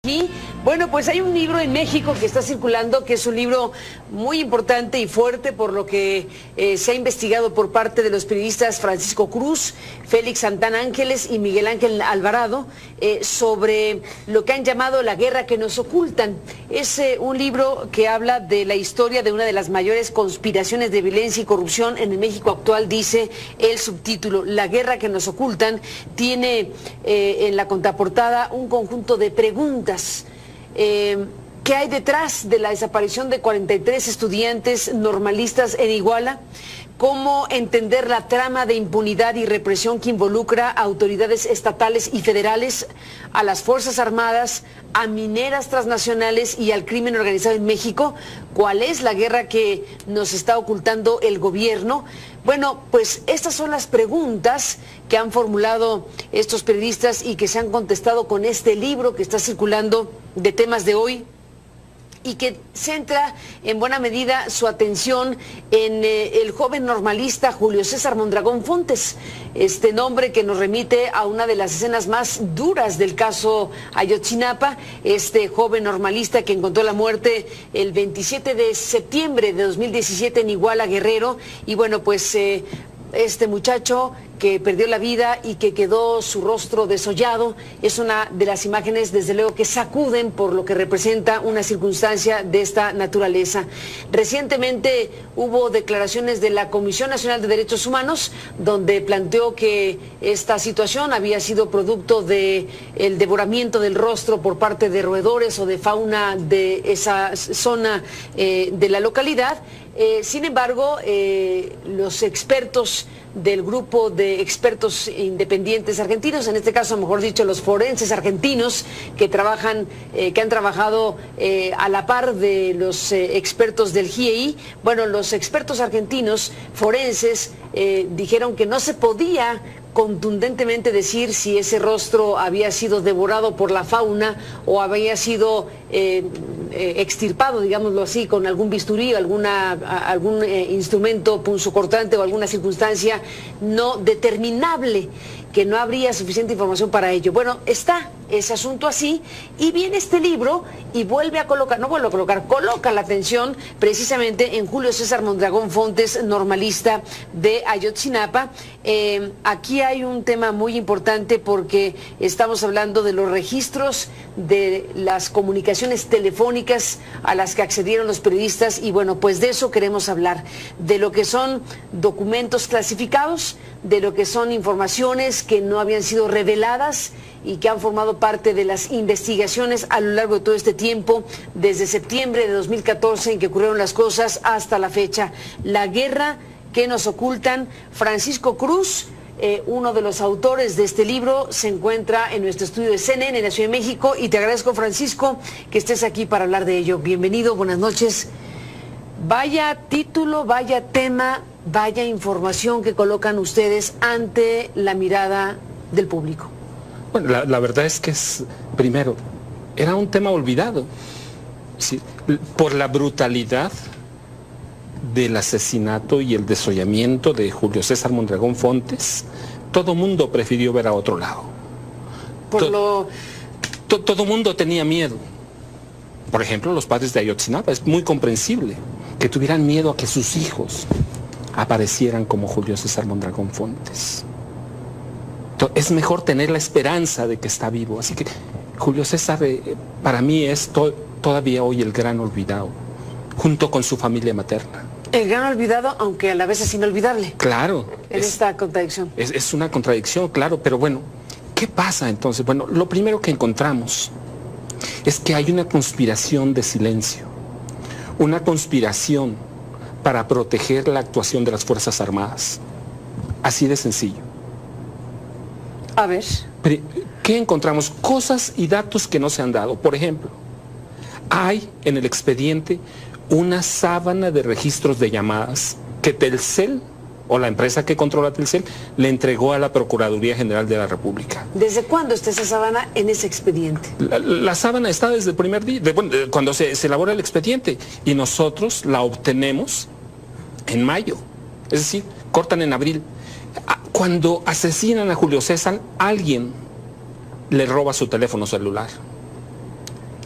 Y bueno, pues hay un libro en México que está circulando, que es un libro muy importante y fuerte por lo que se ha investigado por parte de los periodistas Francisco Cruz, Félix Santana Ángeles y Miguel Ángel Alvarado sobre lo que han llamado la guerra que nos ocultan. Es un libro que habla de la historia de una de las mayores conspiraciones de violencia y corrupción en el México actual, dice el subtítulo. La guerra que nos ocultan tiene en la contraportada un conjunto de preguntas. ¿Qué hay detrás de la desaparición de 43 estudiantes normalistas en Iguala? ¿Cómo entender la trama de impunidad y represión que involucra a autoridades estatales y federales, a las Fuerzas Armadas, a mineras transnacionales y al crimen organizado en México? ¿Cuál es la guerra que nos está ocultando el gobierno? Bueno, pues estas son las preguntas que han formulado estos periodistas y que se han contestado con este libro que está circulando de temas de hoy, y que centra en buena medida su atención en el joven normalista Julio César Mondragón Fontes, este nombre que nos remite a una de las escenas más duras del caso Ayotzinapa, este joven normalista que encontró la muerte el 27 de septiembre de 2017 en Iguala, Guerrero. Y bueno, pues este muchacho que perdió la vida y que quedó su rostro desollado es una de las imágenes, desde luego, que sacuden por lo que representa una circunstancia de esta naturaleza. Recientemente hubo declaraciones de la Comisión Nacional de Derechos Humanos, donde planteó que esta situación había sido producto del devoramiento del rostro por parte de roedores o de fauna de esa zona de la localidad. Sin embargo, los expertos del grupo de expertos independientes argentinos, en este caso, mejor dicho, los forenses argentinos que han trabajado a la par de los expertos del GIEI, bueno, los expertos argentinos forenses dijeron que no se podía contundentemente decir si ese rostro había sido devorado por la fauna o había sido extirpado, digámoslo así, con algún bisturí, algún instrumento punzocortante o alguna circunstancia no determinable, que no habría suficiente información para ello. Bueno, está ese asunto así, y viene este libro y coloca la atención precisamente en Julio César Mondragón Fontes, normalista de Ayotzinapa. Aquí hay un tema muy importante porque estamos hablando de los registros de las comunicaciones telefónicas a las que accedieron los periodistas, y bueno, pues de eso queremos hablar, de lo que son documentos clasificados, de lo que son informaciones que no habían sido reveladas y que han formado parte de las investigaciones a lo largo de todo este tiempo, desde septiembre de 2014 en que ocurrieron las cosas hasta la fecha. La guerra que nos ocultan. Francisco Cruz, uno de los autores de este libro, se encuentra en nuestro estudio de CNN en la Ciudad de México, y te agradezco, Francisco, que estés aquí para hablar de ello. Bienvenido, buenas noches. Vaya título, vaya tema, vaya información que colocan ustedes ante la mirada del público. Bueno, la verdad es que primero, era un tema olvidado, ¿sí? Por la brutalidad del asesinato y el desollamiento de Julio César Mondragón Fontes. Todo mundo prefirió ver a otro lado. Todo mundo tenía miedo. Por ejemplo, los padres de Ayotzinapa, es muy comprensible que tuvieran miedo a que sus hijos aparecieran como Julio César Mondragón Fontes. Es mejor tener la esperanza de que está vivo. Así que Julio César para mí es todavía hoy el gran olvidado, junto con su familia materna. El gran olvidado, aunque a la vez es inolvidable. Claro. En esta contradicción. Es una contradicción, claro, pero bueno, ¿qué pasa entonces? Bueno, lo primero que encontramos es que hay una conspiración de silencio, una conspiración para proteger la actuación de las Fuerzas Armadas. Así de sencillo. A ver. ¿Qué encontramos? Cosas y datos que no se han dado. Por ejemplo, hay en el expediente una sábana de registros de llamadas que Telcel, o la empresa que controla Telcel, le entregó a la Procuraduría General de la República. ¿Desde cuándo está esa sábana en ese expediente? La sábana está desde el primer día, cuando se elabora el expediente, y nosotros la obtenemos en mayo, es decir, cortan en abril. Cuando asesinan a Julio César, alguien le roba su teléfono celular.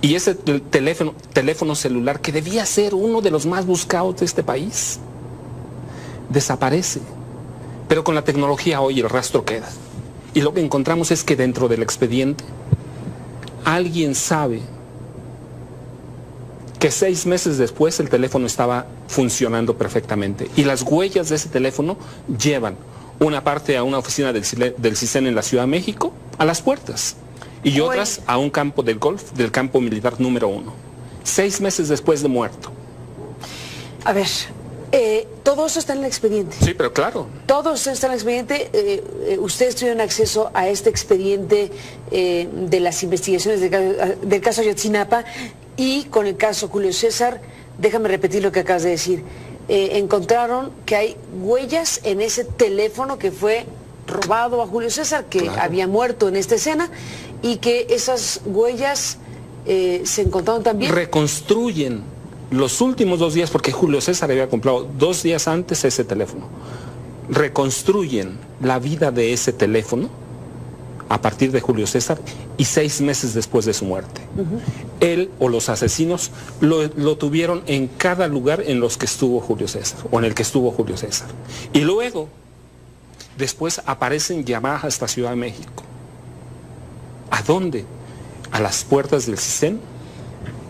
Y ese teléfono celular, que debía ser uno de los más buscados de este país, desaparece. Pero con la tecnología hoy el rastro queda. Y lo que encontramos es que dentro del expediente alguien sabe que 6 meses después el teléfono estaba funcionando perfectamente. Y las huellas de ese teléfono llevan una parte a una oficina del CISEN en la Ciudad de México, a las puertas, y otras a un campo del golf, del campo militar número 1. 6 meses después de muerto. A ver, todo eso está en el expediente. Sí, pero claro. Todo eso está en el expediente. Ustedes tuvieron acceso a este expediente de las investigaciones del caso Ayotzinapa, y con el caso Julio César, déjame repetir lo que acabas de decir. Encontraron que hay huellas en ese teléfono que fue robado a Julio César, que había muerto en esta escena, y que esas huellas se encontraron también. Reconstruyen los últimos 2 días, porque Julio César había comprado 2 días antes ese teléfono. Reconstruyen la vida de ese teléfono a partir de Julio César y 6 meses después de su muerte. Él o los asesinos lo tuvieron en cada lugar en los que estuvo Julio César, o en el que estuvo Julio César. Y luego, después aparecen llamadas a esta Ciudad de México. ¿A dónde? A las puertas del CISEN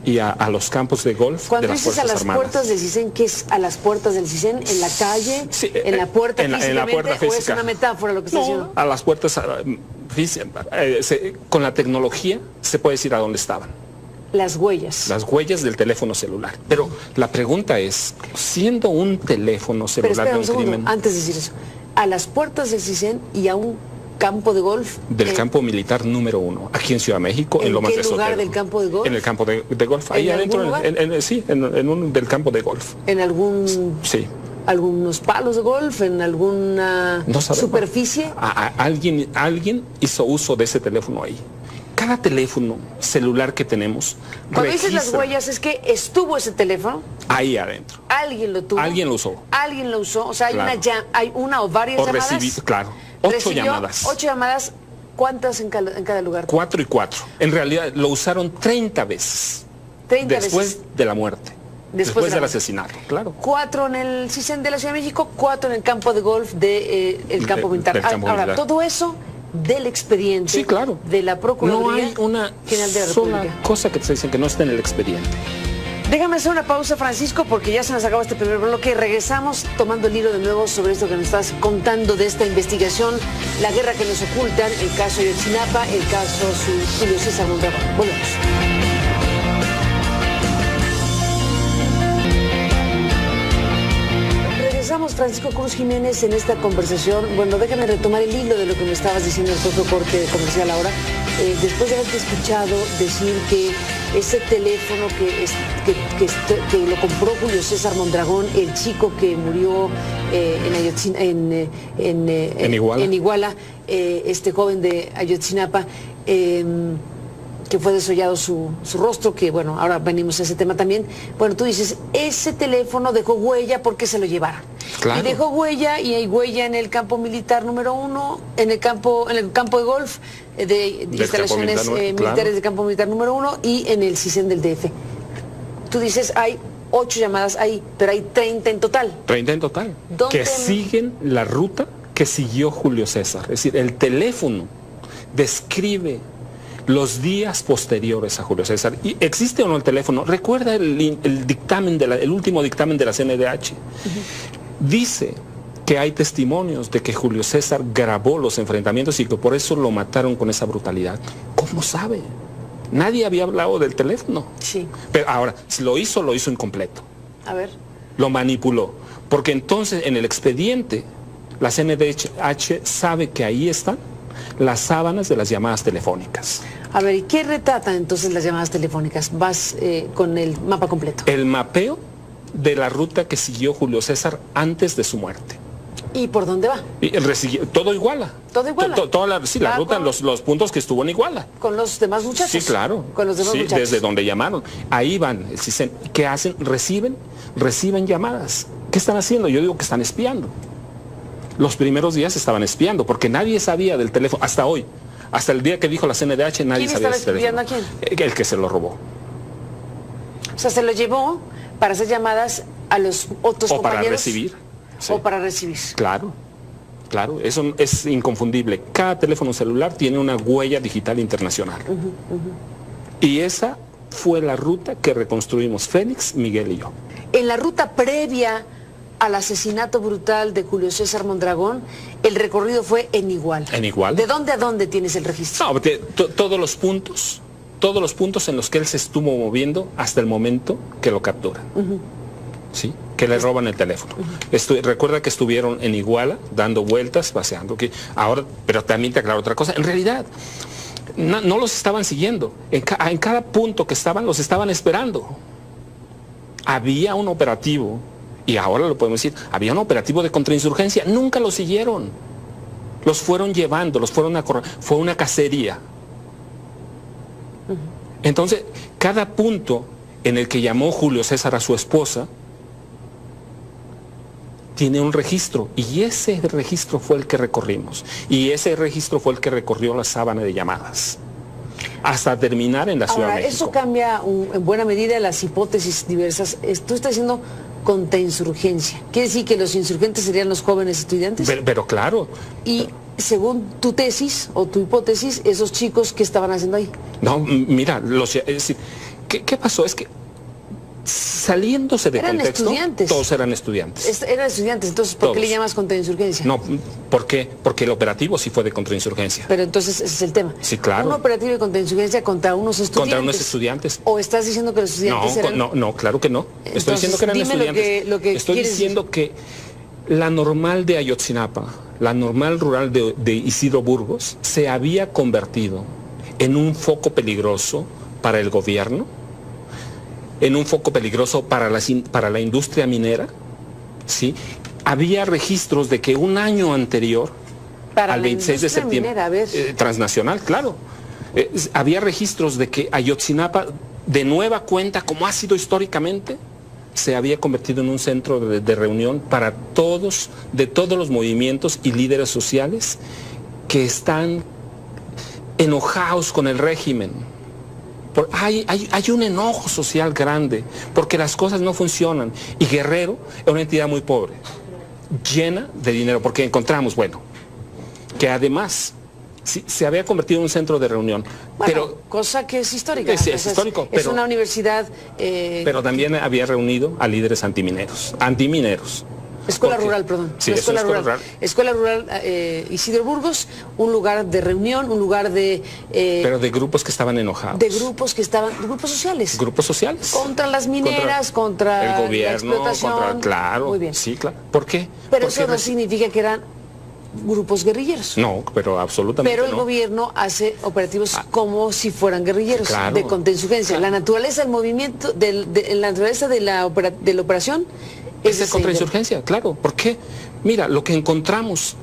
y a los campos de golf de las Fuerzas Armadas. Cuando dices a las puertas del CISEN, ¿qué es a las puertas del CISEN? ¿En la calle? Sí, ¿En la puerta físicamente? En la puerta física. ¿O es una metáfora lo que está diciendo? A las puertas con la tecnología se puede decir a dónde estaban. Las huellas. Las huellas del teléfono celular. Pero la pregunta es, siendo un teléfono celular de un crimen... Antes de decir eso, a las puertas del CISEN y a un campo de golf. Del campo militar número 1, aquí en Ciudad de México, en Lomas de Sotero. ¿En qué lugar del campo de golf? En el campo de golf, ahí adentro, en un del campo de golf. ¿En algún...? Sí. ¿Algunos palos de golf? ¿En alguna superficie? Alguien hizo uso de ese teléfono ahí. Cada teléfono celular que tenemos Cuando dices las huellas, es que estuvo ese teléfono ahí adentro. Alguien lo tuvo. Alguien lo usó. Alguien lo usó. O sea, claro. hay una o varias llamadas. Claro. 8 llamadas. 8 llamadas. ¿Cuántas en cada lugar? 4 y 4. En realidad lo usaron 30 veces. 30 después veces. De la muerte. Después del asesinato, claro. 4 en el CISEN de la Ciudad de México, 4 en el campo de golf del campo militar. Ahora, todo eso del expediente, sí, claro, de la Procuraduría General de la República. No hay una cosa que te dicen que no está en el expediente. Déjame hacer una pausa, Francisco, porque ya se nos acaba este primer bloque. Regresamos tomando el hilo de nuevo sobre esto que nos estás contando de esta investigación, la guerra que nos ocultan, el caso Ayotzinapa, el caso Julio César Mondragón. Volvemos. Francisco Cruz Jiménez en esta conversación. Bueno, déjame retomar el hilo de lo que me estabas diciendo en el propio corte comercial ahora. Después de haberte escuchado decir que ese teléfono que lo compró Julio César Mondragón, el chico que murió en Iguala, este joven de Ayotzinapa, que fue desollado su rostro, que bueno, ahora venimos a ese tema también. Bueno, tú dices, ese teléfono dejó huella porque se lo llevaron. Claro. Y dejó huella, y hay huella en el campo militar número 1, en el campo de golf, de instalaciones militares del campo militar número 1 y en el CISEN del DF. Tú dices, hay 8 llamadas ahí, pero hay 30 en total. 30 en total. Que siguen la ruta que siguió Julio César. Es decir, el teléfono describe los días posteriores a Julio César. ¿Y existe o no el teléfono? Recuerda el dictamen el último dictamen de la CNDH. Dice que hay testimonios de que Julio César grabó los enfrentamientos y que por eso lo mataron con esa brutalidad. ¿Cómo sabe? Nadie había hablado del teléfono. Sí. Pero ahora, si lo hizo incompleto. A ver. Lo manipuló. Porque entonces en el expediente la CNDH sabe que ahí están las sábanas de las llamadas telefónicas. A ver, ¿y qué retratan entonces las llamadas telefónicas? Vas con el mapa completo. El mapeo de la ruta que siguió Julio César antes de su muerte. ¿Y por dónde va? Todo Iguala. ¿Todo Iguala? La ruta, los puntos que estuvo en Iguala. ¿Con los demás muchachos? Sí, claro. Con los demás muchachos. Desde donde llamaron. Ahí van. ¿Qué hacen? Reciben llamadas. ¿Qué están haciendo? Yo digo que están espiando. Los primeros días estaban espiando, porque nadie sabía del teléfono, hasta hoy. Hasta el día que dijo la CNDH, nadie sabía del teléfono. ¿Quién estaba espiando a quién? El que se lo robó. O sea, se lo llevó para hacer llamadas a los otros O compañeros. para recibir. Sí. O para recibir. Claro, claro, eso es inconfundible. Cada teléfono celular tiene una huella digital internacional. Y esa fue la ruta que reconstruimos Félix, Miguel y yo. En la ruta previa al asesinato brutal de Julio César Mondragón, el recorrido fue en Iguala. En Iguala. ¿De dónde a dónde tienes el registro? No, todos los puntos en los que él se estuvo moviendo hasta el momento que lo capturan. ¿Sí? Que le roban el teléfono. Recuerda que estuvieron en Iguala dando vueltas, paseando. Ahora, pero también te aclaro otra cosa. En realidad, no los estaban siguiendo. En cada punto que estaban, los estaban esperando. Había un operativo, y ahora lo podemos decir, había un operativo de contrainsurgencia. Nunca los siguieron. Los fueron llevando, los fueron a correr. Fue una cacería. Entonces, cada punto en el que llamó Julio César a su esposa tiene un registro, y ese registro fue el que recorrimos, y ese registro fue el que recorrió la sábana de llamadas hasta terminar en la Ciudad de México. Eso cambia en buena medida las hipótesis diversas. Tú estás diciendo contrainsurgencia. ¿Quiere decir que los insurgentes serían los jóvenes estudiantes? Pero claro. Y según tu tesis o tu hipótesis, esos chicos, ¿qué estaban haciendo ahí? No, mira, es decir, ¿qué pasó? Es que saliéndose de contexto, estudiantes. Todos eran estudiantes. Eran estudiantes, entonces, ¿por qué le llamas contrainsurgencia? No, ¿por qué? Porque el operativo sí fue de contrainsurgencia. Pero entonces ese es el tema. Sí, claro. Un operativo de contrainsurgencia contra unos estudiantes. Contra unos estudiantes. ¿O estás diciendo que los estudiantes eran...? No, claro que no. Entonces, estoy diciendo que eran estudiantes. Lo que estoy diciendo que la normal de Ayotzinapa, la normal rural de Isidro Burgos, se había convertido en un foco peligroso para el gobierno, en un foco peligroso para la industria minera, ¿sí? Había registros de que un año anterior, al 26 de septiembre, transnacional, claro, había registros de que Ayotzinapa, de nueva cuenta, como ha sido históricamente, se había convertido en un centro de reunión para de todos los movimientos y líderes sociales que están enojados con el régimen. Hay un enojo social grande porque las cosas no funcionan, y Guerrero es una entidad muy pobre, llena de dinero, porque encontramos, bueno, que además se había convertido en un centro de reunión. Pero cosa que es histórica. Es histórico. Es una universidad... pero también había reunido a líderes antimineros. Escuela rural, perdón. Sí, escuela rural. Escuela rural Isidro Burgos, un lugar de reunión, un lugar de... pero de grupos que estaban enojados. De grupos sociales. Grupos sociales. Contra las mineras, contra el gobierno, la explotación. Claro. Muy bien. Sí, claro. ¿Por qué? Pero eso no significa que eran grupos guerrilleros. No, pero absolutamente Pero el gobierno hace operativos como si fueran guerrilleros, claro, de contrainsurgencia. La naturaleza del movimiento, la naturaleza de la operación... Es de contrainsurgencia, claro. ¿Por qué? Mira, lo que encontramos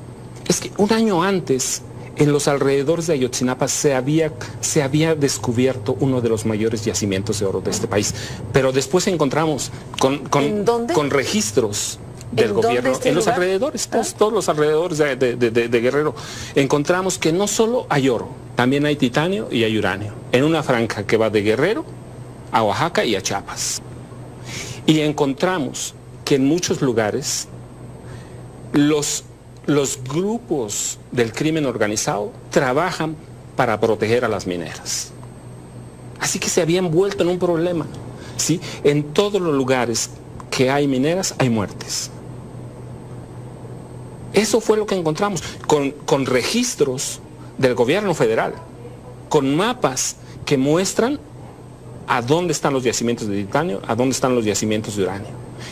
es que un año antes, en los alrededores de Ayotzinapa, se había descubierto uno de los mayores yacimientos de oro de este país. Pero después encontramos con registros del gobierno en los alrededores, todos los alrededores de Guerrero. Encontramos que no solo hay oro, también hay titanio y hay uranio, en una franja que va de Guerrero a Oaxaca y a Chiapas. Y encontramos que en muchos lugares los grupos del crimen organizado trabajan para proteger a las mineras. Así que se habían vuelto en un problema, ¿sí? En todos los lugares que hay mineras hay muertes. Eso fue lo que encontramos, con registros del gobierno federal, con mapas que muestran a dónde están los yacimientos de titanio, a dónde están los yacimientos de uranio,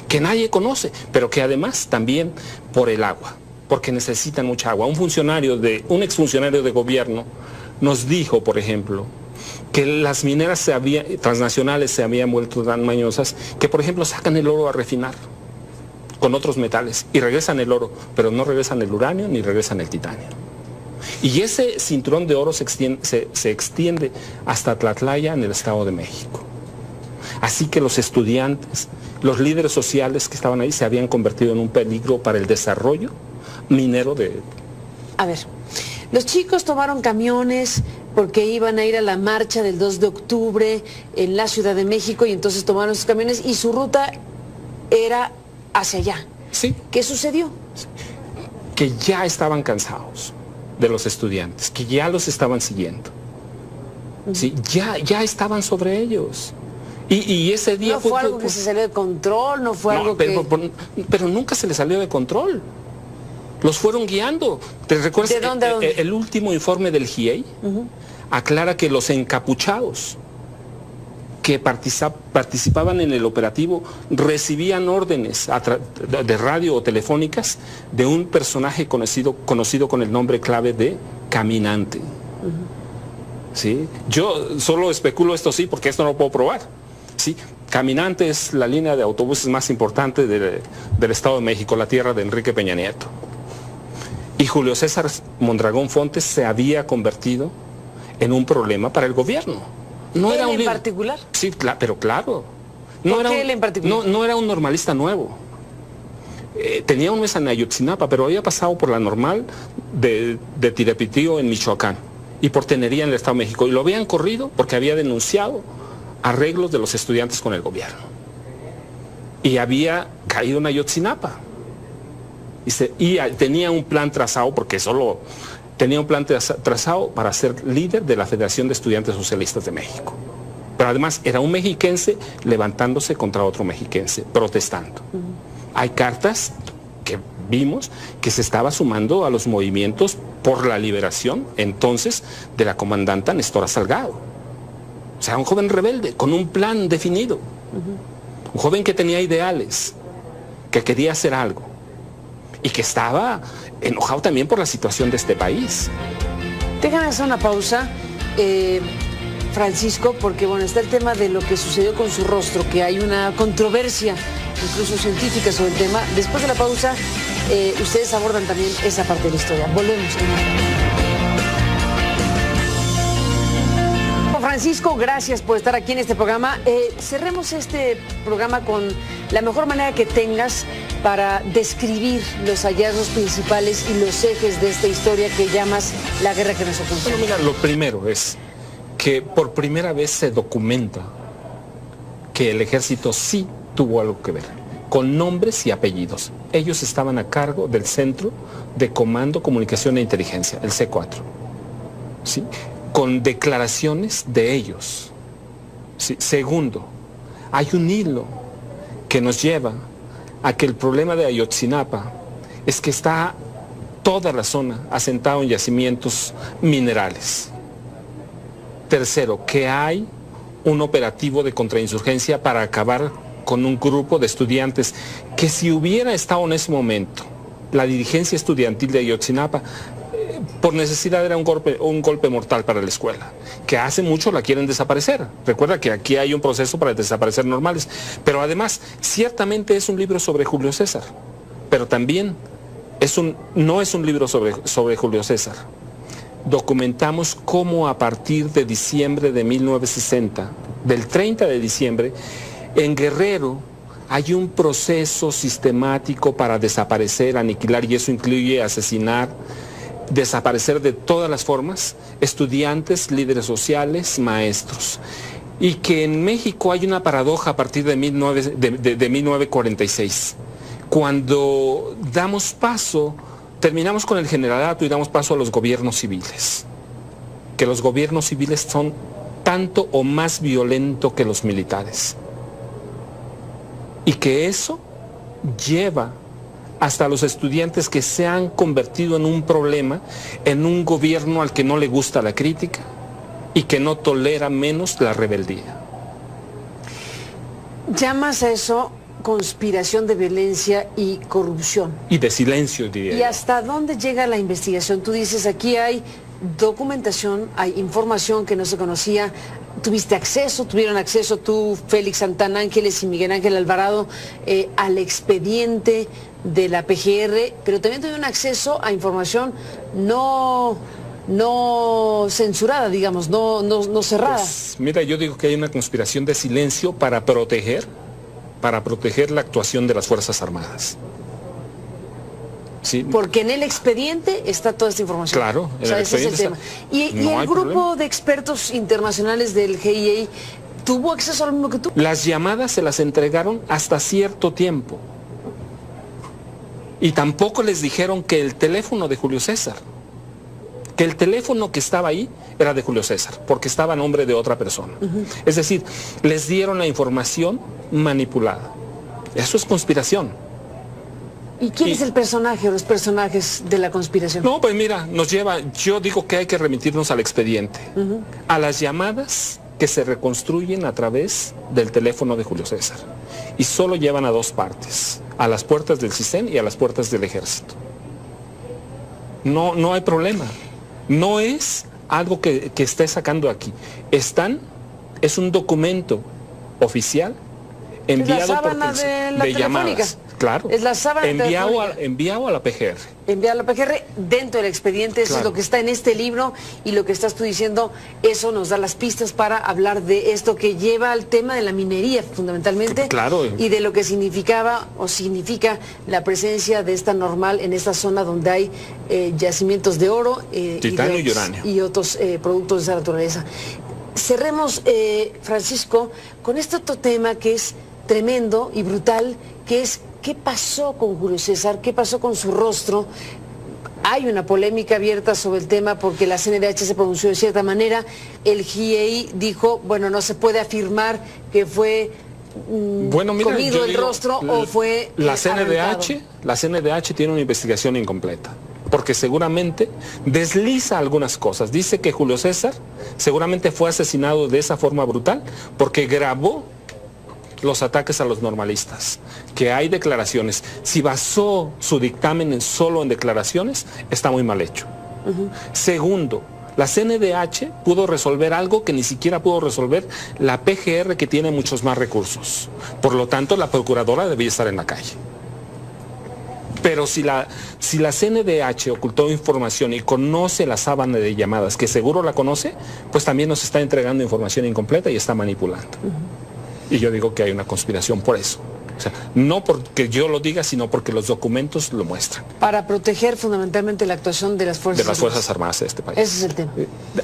que nadie conoce, pero que además también por el agua, porque necesitan mucha agua. Un exfuncionario de gobierno nos dijo, por ejemplo, que las mineras transnacionales se habían vuelto tan mañosas que, por ejemplo, sacan el oro a refinar con otros metales y regresan el oro, pero no regresan el uranio ni regresan el titanio. Y ese cinturón de oro se extiende hasta Tlatlaya, en el Estado de México. Así que los estudiantes, los líderes sociales que estaban ahí se habían convertido en un peligro para el desarrollo minero de... A ver, los chicos tomaron camiones, porque iban a ir a la marcha del 2 de octubre en la Ciudad de México y entonces tomaron sus camiones y su ruta era hacia allá. Sí. ¿Qué sucedió? Que ya estaban cansados de los estudiantes, que ya los estaban siguiendo. Sí, ya estaban sobre ellos. Y ese día... No fue algo que se salió de control, no fue algo pero nunca se les salió de control. Los fueron guiando. ¿Te recuerdas? ¿De dónde? El último informe del GIEI aclara que los encapuchados que participaban en el operativo recibían órdenes de radio o telefónicas de un personaje conocido con el nombre clave de Caminante. ¿Sí? Yo solo especulo esto sí, porque esto no lo puedo probar. ¿Sí? Caminante es la línea de autobuses más importante del Estado de México, la tierra de Enrique Peña Nieto. Y Julio César Mondragón Fontes se había convertido en un problema para el gobierno. No era un en particular. Sí, pero claro. ¿Por qué él en particular? No era un normalista nuevo. Tenía un mes en Ayotzinapa, pero había pasado por la normal de Tirapitío en Michoacán y por Tenería en el Estado de México. Y lo habían corrido porque había denunciado arreglos de los estudiantes con el gobierno. Y había caído en Ayotzinapa. Y tenía un plan trazado, porque solo tenía un plan trazado para ser líder de la Federación de Estudiantes Socialistas de México. Pero además era un mexiquense levantándose contra otro mexiquense, protestando. Hay cartas que vimos que se estaba sumando a los movimientos por la liberación entonces de la comandanta Nestora Salgado. O sea, un joven rebelde con un plan definido. Un joven que tenía ideales, que quería hacer algo y que estaba enojado también por la situación de este país. Déjame hacer una pausa, Francisco, porque bueno, está el tema de lo que sucedió con su rostro, que hay una controversia, incluso científica, sobre el tema. Después de la pausa, ustedes abordan también esa parte de la historia. Volvemos. Francisco, gracias por estar aquí en este programa. Cerremos este programa con la mejor manera que tengas para describir los hallazgos principales y los ejes de esta historia que llamas la guerra que nos oculta. Bueno, mira, lo primero es que por primera vez se documenta que el ejército sí tuvo algo que ver, con nombres y apellidos. Ellos estaban a cargo del Centro de Comando, Comunicación e Inteligencia, el C4. ¿Sí? Con declaraciones de ellos. ¿Sí? Segundo, hay un hilo que nos lleva a que el problema de Ayotzinapa es que está toda la zona asentada en yacimientos minerales. Tercero, que hay un operativo de contrainsurgencia para acabar con un grupo de estudiantes que, si hubiera estado en ese momento la dirigencia estudiantil de Ayotzinapa, por necesidad era un golpe mortal para la escuela, que hace mucho la quieren desaparecer. Recuerda que aquí hay un proceso para desaparecer normales, pero además ciertamente es un libro sobre Julio César, pero también no es un libro sobre Julio César. Documentamos cómo a partir de diciembre de 1960, del 30 de diciembre, en Guerrero hay un proceso sistemático para desaparecer, aniquilar, y eso incluye asesinar, desaparecer de todas las formas, estudiantes, líderes sociales, maestros. Y que en México hay una paradoja a partir de 1946. Cuando terminamos con el generalato y damos paso a los gobiernos civiles. Que los gobiernos civiles son tanto o más violentos que los militares. Y que eso lleva hasta los estudiantes que se han convertido en un problema, en un gobierno al que no le gusta la crítica y que no tolera menos la rebeldía. ¿Llamas a eso conspiración de violencia y corrupción? Y de silencio, diría. ¿Y hasta dónde llega la investigación? Tú dices, aquí hay documentación, hay información que no se conocía. Tuvieron acceso tú, Félix Santana Ángeles y Miguel Ángel Alvarado, al expediente de la PGR, pero también tuvieron acceso a información no censurada, digamos, no cerrada. Pues, mira, yo digo que hay una conspiración de silencio para proteger la actuación de las Fuerzas Armadas. Sí. Porque en el expediente está toda esta información. Claro, o sea, ese es el tema. Y el grupo de expertos internacionales del GIEI tuvo acceso a lo mismo que tú. Las llamadas se las entregaron hasta cierto tiempo. Y tampoco les dijeron que el teléfono de Julio César, que el teléfono que estaba ahí era de Julio César, porque estaba a nombre de otra persona. Es decir, les dieron la información manipulada. Eso es conspiración. ¿Y quién es el personaje o los personajes de la conspiración? No, pues mira, yo digo que hay que remitirnos al expediente, a las llamadas que se reconstruyen a través del teléfono de Julio César. Y solo llevan a dos partes, a las puertas del CISEN y a las puertas del Ejército. No hay problema. No es algo que esté sacando aquí. Es un documento oficial enviado por de llamadas. Claro. Es la sábana enviado a la PGR. Enviado a la PGR dentro del expediente, eso es lo que está en este libro y lo que estás tú diciendo, eso nos da las pistas para hablar de esto que lleva al tema de la minería fundamentalmente. Claro. Y de lo que significaba o significa la presencia de esta normal en esta zona donde hay yacimientos de oro, titanio y uranio. Y otros productos de esa naturaleza. Cerremos, Francisco, con este otro tema que es tremendo y brutal, que es ¿qué pasó con Julio César? ¿Qué pasó con su rostro? Hay una polémica abierta sobre el tema porque la CNDH se pronunció de cierta manera. El GIEI dijo, bueno, no se puede afirmar que fue comido el rostro o fue la CNDH tiene una investigación incompleta. Porque seguramente desliza algunas cosas. Dice que Julio César seguramente fue asesinado de esa forma brutal porque grabó los ataques a los normalistas, que hay declaraciones. Si basó su dictamen solo en declaraciones, está muy mal hecho. Segundo, la CNDH pudo resolver algo que ni siquiera pudo resolver la PGR, que tiene muchos más recursos. Por lo tanto, la procuradora debía estar en la calle. Pero si la CNDH ocultó información y conoce la sábana de llamadas, que seguro la conoce, pues también nos está entregando información incompleta y está manipulando. Y yo digo que hay una conspiración por eso. O sea, no porque yo lo diga, sino porque los documentos lo muestran. Para proteger fundamentalmente la actuación de las Fuerzas Armadas de este país. Ese es el tema.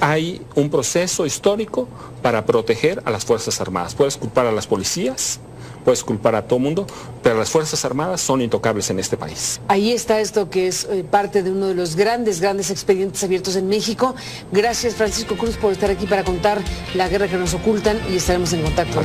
Hay un proceso histórico para proteger a las Fuerzas Armadas. Puedes culpar a las policías, puedes culpar a todo mundo, pero las Fuerzas Armadas son intocables en este país. Ahí está esto que es parte de uno de los grandes expedientes abiertos en México. Gracias, Francisco Cruz, por estar aquí para contar la guerra que nos ocultan y estaremos en contacto.